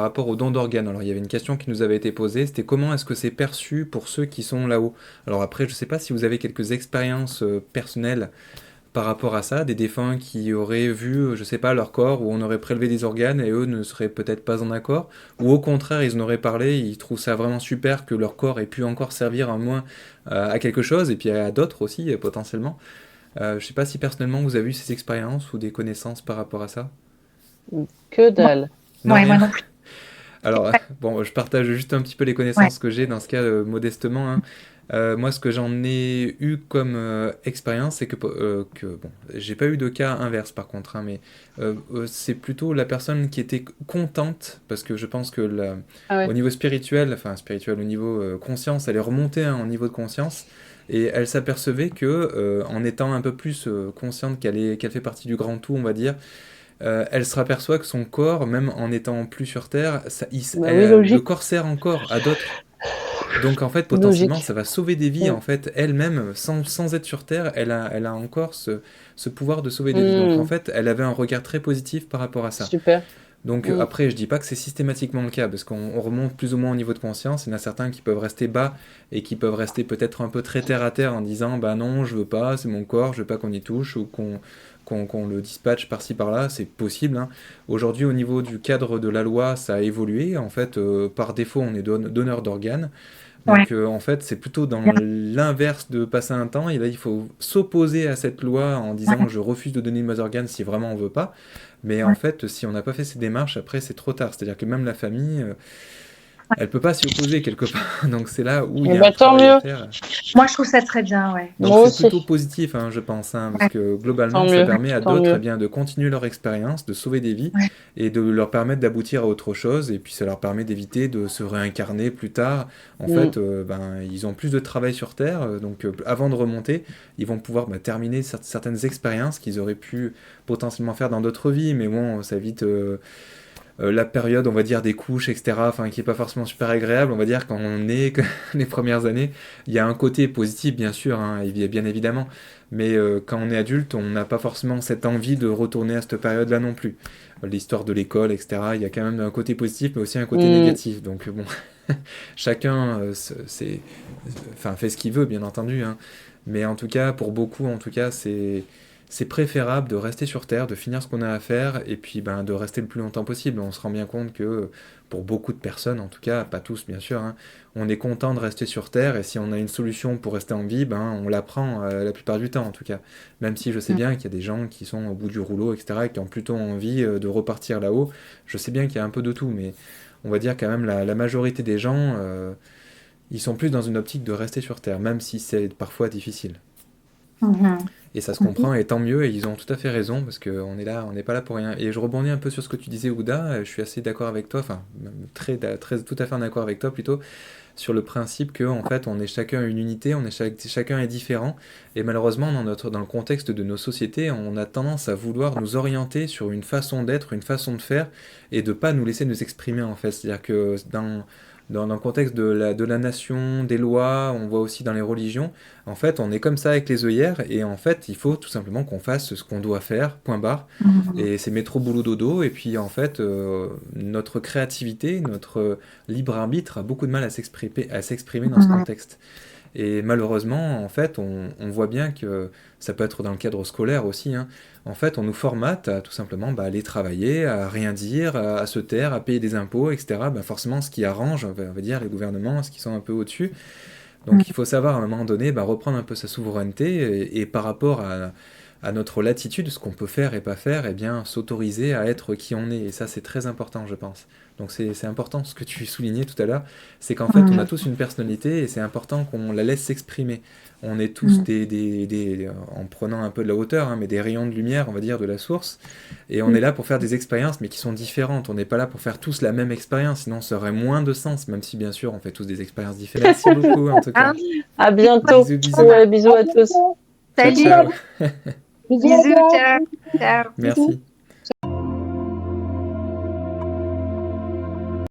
Par rapport aux dons d'organes, alors il y avait une question qui nous avait été posée, c'était comment est-ce que c'est perçu pour ceux qui sont là-haut? Alors après, je ne sais pas si vous avez quelques expériences personnelles par rapport à ça, des défunts qui auraient vu, je sais pas, leur corps, où on aurait prélevé des organes et eux ne seraient peut-être pas en accord, ou au contraire, ils en auraient parlé, ils trouvent ça vraiment super que leur corps ait pu encore servir à moins à quelque chose, et puis à d'autres aussi, potentiellement. Je sais pas si personnellement vous avez eu ces expériences ou des connaissances par rapport à ça. Que Moi, dalle. Non, ouais, moi rien. non plus. Alors, bon, je partage juste un petit peu les Ouais. connaissances que j'ai dans ce cas, modestement, hein. Moi, ce que j'en ai eu comme expérience, c'est bon, j'ai pas eu de cas inverse par contre, hein, mais c'est plutôt la personne qui était contente, parce que je pense que Ah au ouais. niveau spirituel, enfin spirituel, au niveau conscience, elle est remontée hein, au niveau de conscience, et elle s'apercevait que, en étant un peu plus consciente qu'elle fait partie du grand tout, on va dire, elle se aperçoit que son corps, même en étant plus sur Terre, Bah oui, le logique. corps sert encore à d'autres. Donc en fait, potentiellement, Logique. ça va sauver des vies. Mm. En fait, elle-même, sans être sur Terre, elle a encore ce pouvoir de sauver des vies. Donc en Mm. fait, elle avait un regard très positif par rapport à ça. Super. Donc Mm. après, je dis pas que c'est systématiquement le cas, parce qu'on remonte plus ou moins au niveau de conscience. Il y en a certains qui peuvent rester bas et qui peuvent rester peut-être un peu très terre à terre en disant bah non, je veux pas, c'est mon corps, je veux pas qu'on y touche ou qu'on le dispatche par-ci par-là. C'est possible, hein. Aujourd'hui, au niveau du cadre de la loi, ça a évolué. En fait, par défaut, on est donneur d'organes. Ouais. Donc en fait, c'est plutôt dans l'inverse de passer un temps. Et là, il faut s'opposer à cette loi en disant je refuse de donner mes organes si vraiment on veut pas. Mais en Ouais. fait, si on n'a pas fait ces démarches, après, c'est trop tard. C'est-à-dire que même la famille, elle peut pas s'y opposer quelque part. Donc c'est là où il Eh y a un ben, tant travail à mieux. faire. Moi, je trouve ça très bien, ouais. Donc Moi c'est plutôt aussi. positif, hein, je pense, hein, parce Ouais. que Tant globalement, ça mieux. permet à Tant d'autres eh mieux. bien, de continuer leur expérience, de sauver des vies Ouais. et de leur permettre d'aboutir à autre chose. Et puis ça leur permet d'éviter de se réincarner plus tard. En Mm. fait, ils ont plus de travail sur Terre, donc avant de remonter, ils vont pouvoir terminer certaines expériences qu'ils auraient pu potentiellement faire dans d'autres vies. Mais bon, ça évite la période, on va dire, des couches, etc., enfin, qui est pas forcément super agréable, on va dire, quand on est les premières années. Il y a un côté positif, bien sûr, hein, bien évidemment, mais quand on est adulte, on n'a pas forcément cette envie de retourner à cette période-là non plus. L'histoire de l'école, etc., il y a quand même un côté positif, mais aussi un côté Mm. négatif. Donc, bon, chacun enfin, fait ce qu'il veut, bien entendu, hein. Mais en tout cas, pour beaucoup, en tout cas, c'est préférable de rester sur Terre, de finir ce qu'on a à faire, et puis ben, de rester le plus longtemps possible. On se rend bien compte que pour beaucoup de personnes, en tout cas, pas tous bien sûr, hein, on est content de rester sur Terre, et si on a une solution pour rester en vie, ben, on la prend la plupart du temps en tout cas. Même si je sais Mm. bien qu'il y a des gens qui sont au bout du rouleau, etc., et qui ont plutôt envie de repartir là-haut. Je sais bien qu'il y a un peu de tout, mais on va dire quand même la majorité des gens, ils sont plus dans une optique de rester sur Terre, même si c'est parfois difficile. Mhm. Et ça se Mhm. comprend, et tant mieux, et ils ont tout à fait raison, parce qu'on est là, on n'est pas là pour rien. Et je rebondis un peu sur ce que tu disais, Ouda, je suis assez d'accord avec toi, enfin, même tout à fait en accord avec toi plutôt, sur le principe que, en fait, on est chacun une unité, chacun est différent, et malheureusement, dans le contexte de nos sociétés, on a tendance à vouloir nous orienter sur une façon d'être, une façon de faire, et de pas nous laisser nous exprimer, en fait. C'est-à-dire que dans le contexte de la nation, des lois, on voit aussi dans les religions, en fait, on est comme ça avec les œillères, et en fait, il faut tout simplement qu'on fasse ce qu'on doit faire, point barre, Mhm. et c'est métro boulot dodo, et puis en fait, notre créativité, notre libre arbitre a beaucoup de mal à s'exprimer dans ce Mhm. contexte. Et malheureusement, en fait, on voit bien que ça peut être dans le cadre scolaire aussi, hein. En fait, on nous formate à tout simplement aller travailler, à rien dire, à se taire, à payer des impôts, etc. Forcément, ce qui arrange, on va dire, les gouvernements, ce qui sont un peu au-dessus. Donc il faut savoir à un moment donné reprendre un peu sa souveraineté et par rapport à notre latitude, ce qu'on peut faire et pas faire, eh bien s'autoriser à être qui on est. Et ça c'est très important je pense. Donc c'est important ce que tu soulignais tout à l'heure, c'est qu'en fait on a Mhm. tous une personnalité et c'est important qu'on la laisse s'exprimer. On est tous Mhm. en prenant un peu de la hauteur, hein, mais des rayons de lumière, on va dire, de la source. Et on est là pour faire des expériences, mais qui sont différentes. On n'est pas là pour faire tous la même expérience, sinon ça aurait moins de sens, même si bien sûr on fait tous des expériences différentes. Merci beaucoup en tout Hein? cas. À bientôt. Bisous, bisous. Ouais, bisous à tous. Ciao, Salut, ciao. bisous, ciao, ciao. Merci.